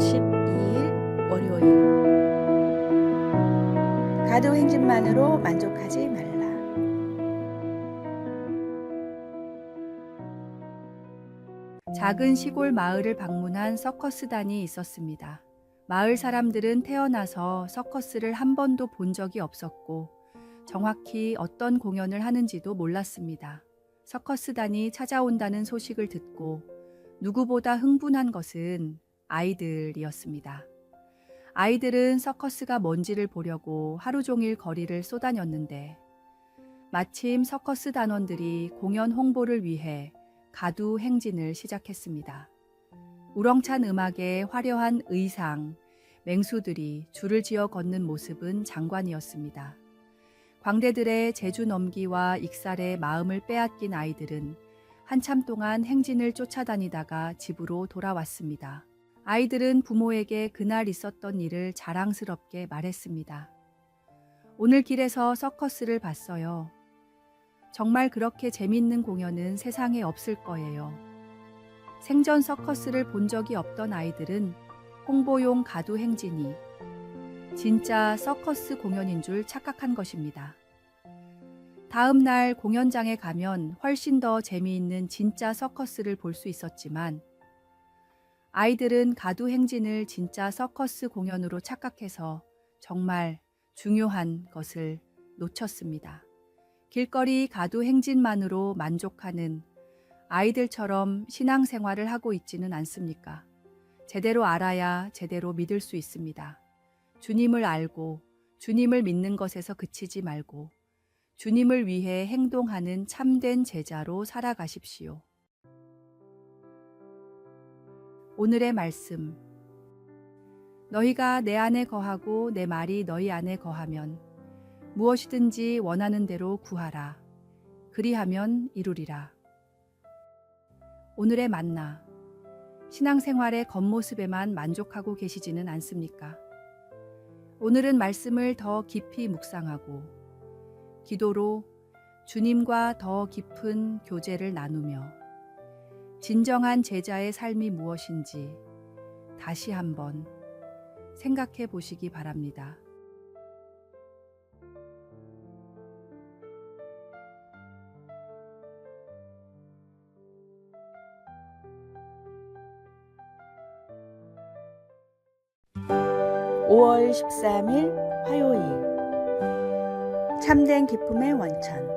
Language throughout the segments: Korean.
12일 월요일. 가도 행진만으로 만족하지 말라. 작은 시골 마을을 방문한 서커스단이 있었습니다. 마을 사람들은 태어나서 서커스를 한 번도 본 적이 없었고 정확히 어떤 공연을 하는지도 몰랐습니다. 서커스단이 찾아온다는 소식을 듣고 누구보다 흥분한 것은 아이들이었습니다. 아이들은 서커스가 뭔지를 보려고 하루 종일 거리를 쏘다녔는데 마침 서커스 단원들이 공연 홍보를 위해 가두 행진을 시작했습니다. 우렁찬 음악에 화려한 의상, 맹수들이 줄을 지어 걷는 모습은 장관이었습니다. 광대들의 재주 넘기와 익살에 마음을 빼앗긴 아이들은 한참 동안 행진을 쫓아다니다가 집으로 돌아왔습니다. 아이들은 부모에게 그날 있었던 일을 자랑스럽게 말했습니다. 오늘 길에서 서커스를 봤어요. 정말 그렇게 재밌는 공연은 세상에 없을 거예요. 생전 서커스를 본 적이 없던 아이들은 홍보용 가두 행진이 진짜 서커스 공연인 줄 착각한 것입니다. 다음 날 공연장에 가면 훨씬 더 재미있는 진짜 서커스를 볼 수 있었지만 아이들은 가두 행진을 진짜 서커스 공연으로 착각해서 정말 중요한 것을 놓쳤습니다. 길거리 가두 행진만으로 만족하는 아이들처럼 신앙생활을 하고 있지는 않습니까? 제대로 알아야 제대로 믿을 수 있습니다. 주님을 알고 주님을 믿는 것에서 그치지 말고 주님을 위해 행동하는 참된 제자로 살아가십시오. 오늘의 말씀. 너희가 내 안에 거하고 내 말이 너희 안에 거하면 무엇이든지 원하는 대로 구하라. 그리하면 이루리라. 오늘의 만나. 신앙생활의 겉모습에만 만족하고 계시지는 않습니까? 오늘은 말씀을 더 깊이 묵상하고 기도로 주님과 더 깊은 교제를 나누며 진정한 제자의 삶이 무엇인지 다시 한번 생각해 보시기 바랍니다. (5월 13일) 화요일. 참된 기쁨의 원천.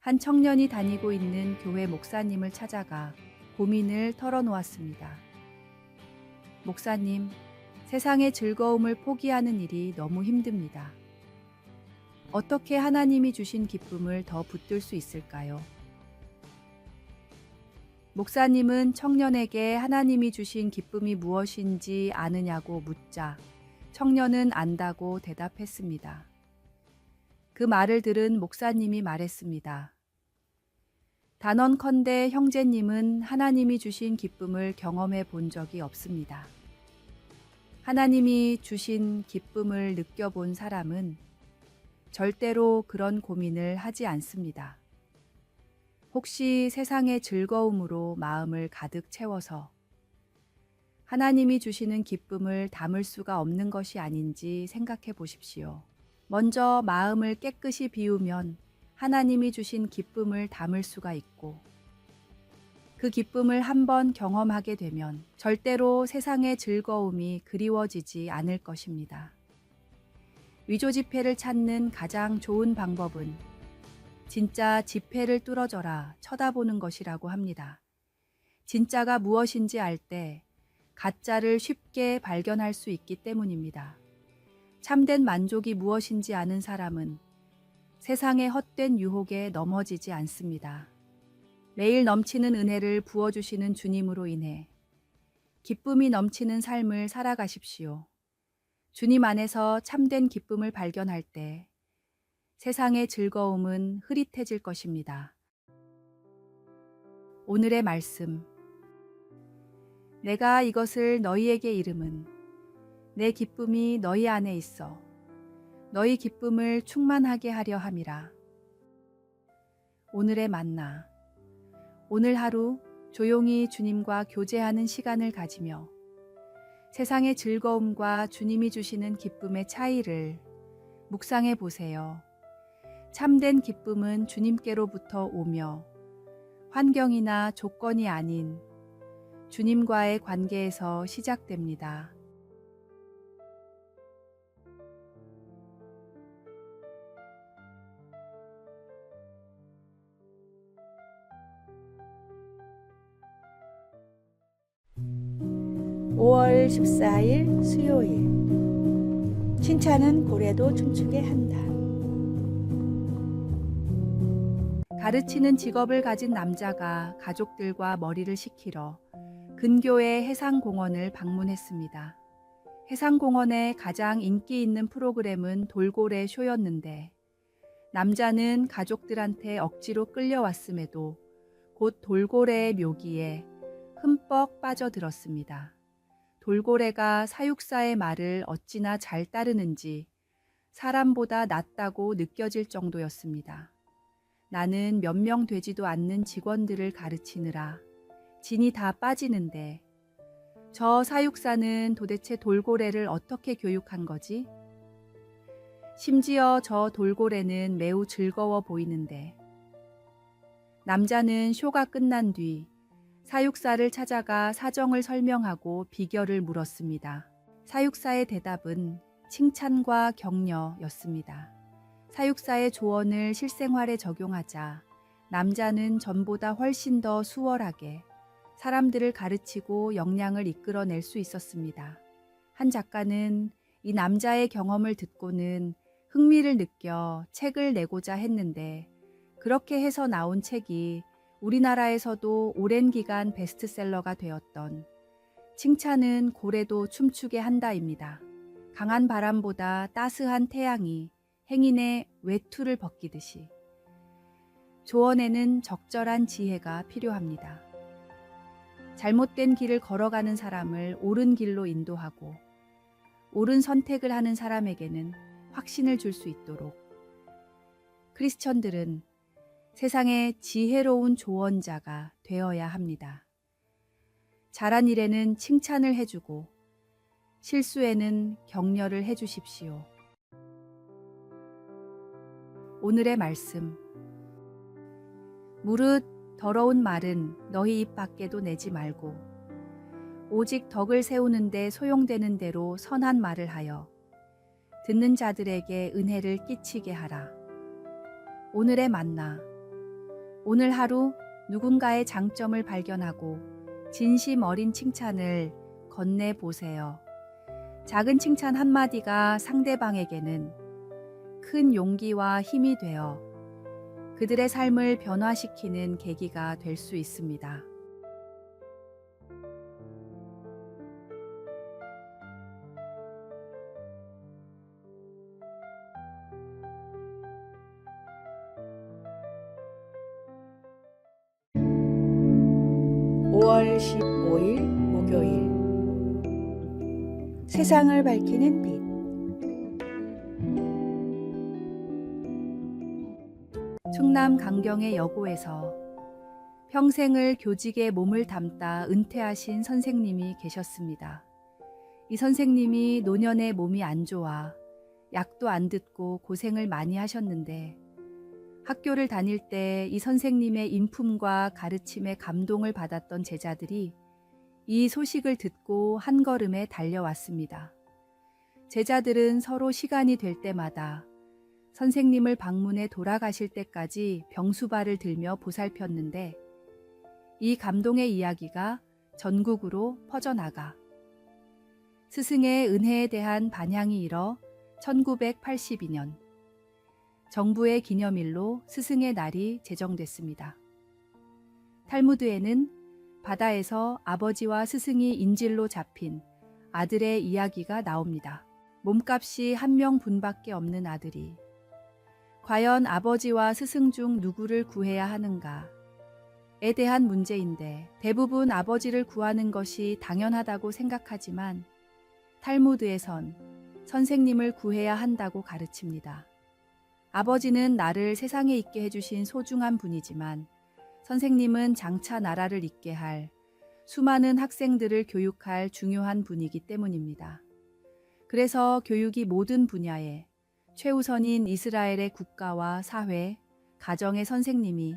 한 청년이 다니고 있는 교회 목사님을 찾아가 고민을 털어놓았습니다. 목사님, 세상의 즐거움을 포기하는 일이 너무 힘듭니다. 어떻게 하나님이 주신 기쁨을 더 붙들 수 있을까요? 목사님은 청년에게 하나님이 주신 기쁨이 무엇인지 아느냐고 묻자 청년은 안다고 대답했습니다. 그 말을 들은 목사님이 말했습니다. 단언컨대 형제님은 하나님이 주신 기쁨을 경험해 본 적이 없습니다. 하나님이 주신 기쁨을 느껴본 사람은 절대로 그런 고민을 하지 않습니다. 혹시 세상의 즐거움으로 마음을 가득 채워서 하나님이 주시는 기쁨을 담을 수가 없는 것이 아닌지 생각해 보십시오. 먼저 마음을 깨끗이 비우면 하나님이 주신 기쁨을 담을 수가 있고 그 기쁨을 한번 경험하게 되면 절대로 세상의 즐거움이 그리워지지 않을 것입니다. 위조 지폐를 찾는 가장 좋은 방법은 진짜 지폐를 뚫어져라 쳐다보는 것이라고 합니다. 진짜가 무엇인지 알 때 가짜를 쉽게 발견할 수 있기 때문입니다. 참된 만족이 무엇인지 아는 사람은 세상의 헛된 유혹에 넘어지지 않습니다. 매일 넘치는 은혜를 부어주시는 주님으로 인해 기쁨이 넘치는 삶을 살아가십시오. 주님 안에서 참된 기쁨을 발견할 때 세상의 즐거움은 흐릿해질 것입니다. 오늘의 말씀. 내가 이것을 너희에게 이름은 내 기쁨이 너희 안에 있어 너희 기쁨을 충만하게 하려 함이라. 오늘의 만나. 오늘 하루 조용히 주님과 교제하는 시간을 가지며 세상의 즐거움과 주님이 주시는 기쁨의 차이를 묵상해 보세요. 참된 기쁨은 주님께로부터 오며 환경이나 조건이 아닌 주님과의 관계에서 시작됩니다. (5월 14일) 수요일. 칭찬은 고래도 춤추게 한다. 가르치는 직업을 가진 남자가 가족들과 머리를 식히러 근교의 해상공원을 방문했습니다. 해상공원의 가장 인기 있는 프로그램은 돌고래 쇼였는데 남자는 가족들한테 억지로 끌려왔음에도 곧 돌고래의 묘기에 흠뻑 빠져들었습니다. 돌고래가 사육사의 말을 어찌나 잘 따르는지 사람보다 낫다고 느껴질 정도였습니다. 나는 몇 명 되지도 않는 직원들을 가르치느라 진이 다 빠지는데 저 사육사는 도대체 돌고래를 어떻게 교육한 거지? 심지어 저 돌고래는 매우 즐거워 보이는데 남자는 쇼가 끝난 뒤 사육사를 찾아가 사정을 설명하고 비결을 물었습니다. 사육사의 대답은 칭찬과 격려였습니다. 사육사의 조언을 실생활에 적용하자 남자는 전보다 훨씬 더 수월하게 사람들을 가르치고 역량을 이끌어낼 수 있었습니다. 한 작가는 이 남자의 경험을 듣고는 흥미를 느껴 책을 내고자 했는데 그렇게 해서 나온 책이 우리나라에서도 오랜 기간 베스트셀러가 되었던 칭찬은 고래도 춤추게 한다입니다. 강한 바람보다 따스한 태양이 행인의 외투를 벗기듯이 조언에는 적절한 지혜가 필요합니다. 잘못된 길을 걸어가는 사람을 옳은 길로 인도하고 옳은 선택을 하는 사람에게는 확신을 줄 수 있도록 크리스천들은 세상의 지혜로운 조언자가 되어야 합니다. 잘한 일에는 칭찬을 해주고 실수에는 격려를 해주십시오. 오늘의 말씀. 무릇 더러운 말은 너희 입 밖에도 내지 말고 오직 덕을 세우는데 소용되는 대로 선한 말을 하여 듣는 자들에게 은혜를 끼치게 하라. 오늘의 만나. 오늘 하루 누군가의 장점을 발견하고 진심 어린 칭찬을 건네보세요. 작은 칭찬 한마디가 상대방에게는 큰 용기와 힘이 되어 그들의 삶을 변화시키는 계기가 될 수 있습니다. (5월 15일) 목요일. 세상을 밝히는 빛. 충남 강경의 여고에서 평생을 교직에 몸을 담다 은퇴하신 선생님이 계셨습니다. 이 선생님이 노년에 몸이 안 좋아 약도 안 듣고 고생을 많이 하셨는데 학교를 다닐 때 이 선생님의 인품과 가르침에 감동을 받았던 제자들이 이 소식을 듣고 한 걸음에 달려왔습니다. 제자들은 서로 시간이 될 때마다 선생님을 방문해 돌아가실 때까지 병수발을 들며 보살폈는데 이 감동의 이야기가 전국으로 퍼져나가 스승의 은혜에 대한 반향이 일어 1982년 정부의 기념일로 스승의 날이 제정됐습니다. 탈무드에는 바다에서 아버지와 스승이 인질로 잡힌 아들의 이야기가 나옵니다. 몸값이 한 명분밖에 없는 아들이 과연 아버지와 스승 중 누구를 구해야 하는가에 대한 문제인데 대부분 아버지를 구하는 것이 당연하다고 생각하지만 탈무드에선 선생님을 구해야 한다고 가르칩니다. 아버지는 나를 세상에 있게 해주신 소중한 분이지만 선생님은 장차 나라를 잇게 할 수많은 학생들을 교육할 중요한 분이기 때문입니다. 그래서 교육이 모든 분야에 최우선인 이스라엘의 국가와 사회, 가정의 선생님이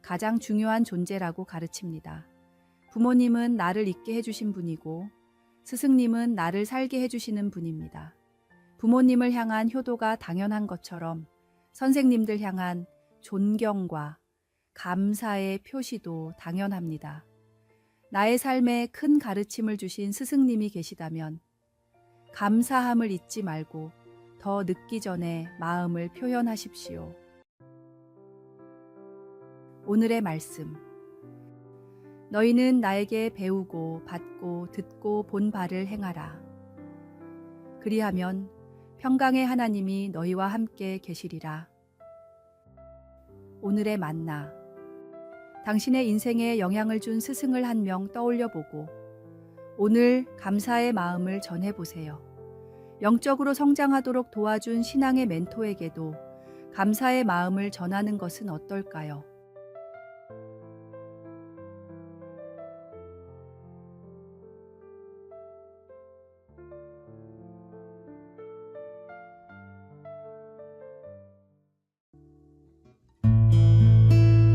가장 중요한 존재라고 가르칩니다. 부모님은 나를 있게 해주신 분이고 스승님은 나를 살게 해주시는 분입니다. 부모님을 향한 효도가 당연한 것처럼 선생님들 향한 존경과 감사의 표시도 당연합니다. 나의 삶에 큰 가르침을 주신 스승님이 계시다면 감사함을 잊지 말고 더 늦기 전에 마음을 표현하십시오. 오늘의 말씀. 너희는 나에게 배우고 받고 듣고 본 바를 행하라. 그리하면 평강의 하나님이 너희와 함께 계시리라. 오늘의 만나. 당신의 인생에 영향을 준 스승을 한 명 떠올려 보고 오늘 감사의 마음을 전해보세요. 영적으로 성장하도록 도와준 신앙의 멘토에게도 감사의 마음을 전하는 것은 어떨까요?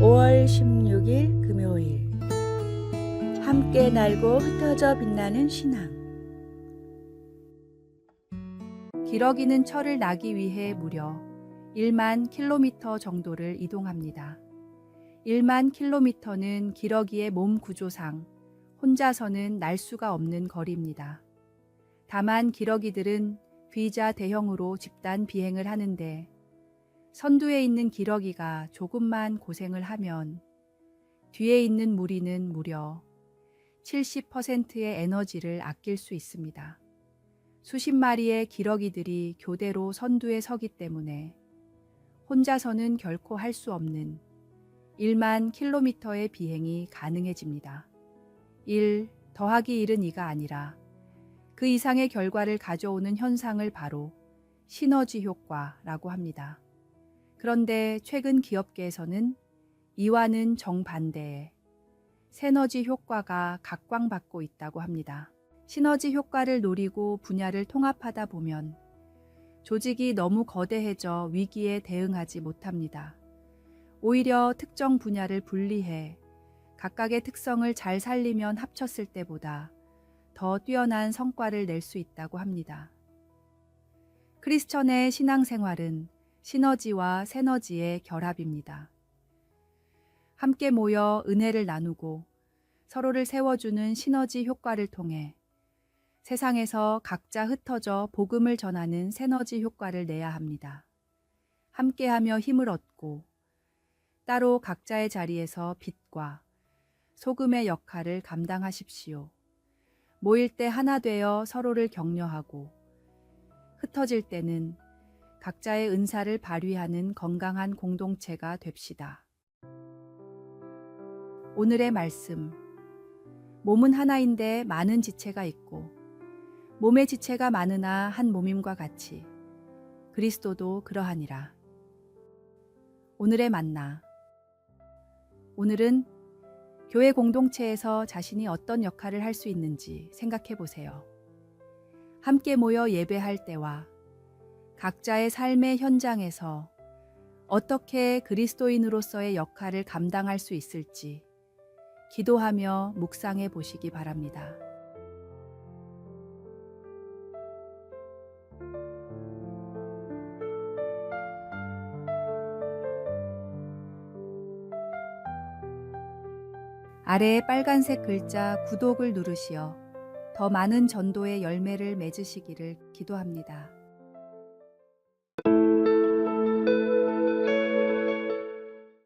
(5월 16일) 금요일. 함께 날고 흩어져 빛나는 신앙. 기러기는 철을 나기 위해 무려 1만 킬로미터 정도를 이동합니다. 1만 킬로미터는 기러기의 몸 구조상 혼자서는 날 수가 없는 거리입니다. 다만 기러기들은 V자 대형으로 집단 비행을 하는데 선두에 있는 기러기가 조금만 고생을 하면 뒤에 있는 무리는 무려 70%의 에너지를 아낄 수 있습니다. 수십 마리의 기러기들이 교대로 선두에 서기 때문에 혼자서는 결코 할 수 없는 1만 킬로미터의 비행이 가능해집니다. 1 더하기 1은 2가 아니라 그 이상의 결과를 가져오는 현상을 바로 시너지 효과라고 합니다. 그런데 최근 기업계에서는 이와는 정반대의 세너지 효과가 각광받고 있다고 합니다. 시너지 효과를 노리고 분야를 통합하다 보면 조직이 너무 거대해져 위기에 대응하지 못합니다. 오히려 특정 분야를 분리해 각각의 특성을 잘 살리면 합쳤을 때보다 더 뛰어난 성과를 낼 수 있다고 합니다. 크리스천의 신앙생활은 시너지와 세너지의 결합입니다. 함께 모여 은혜를 나누고 서로를 세워주는 시너지 효과를 통해 세상에서 각자 흩어져 복음을 전하는 세너지 효과를 내야 합니다. 함께하며 힘을 얻고 따로 각자의 자리에서 빛과 소금의 역할을 감당하십시오. 모일 때 하나 되어 서로를 격려하고 흩어질 때는 각자의 은사를 발휘하는 건강한 공동체가 됩시다. 오늘의 말씀. 몸은 하나인데 많은 지체가 있고 몸의 지체가 많으나 한 몸임과 같이 그리스도도 그러하니라. 오늘의 만나. 오늘은 교회 공동체에서 자신이 어떤 역할을 할 수 있는지 생각해 보세요. 함께 모여 예배할 때와 각자의 삶의 현장에서 어떻게 그리스도인으로서의 역할을 감당할 수 있을지 기도하며 묵상해 보시기 바랍니다. 아래에 빨간색 글자 구독을 누르시어 더 많은 전도의 열매를 맺으시기를 기도합니다.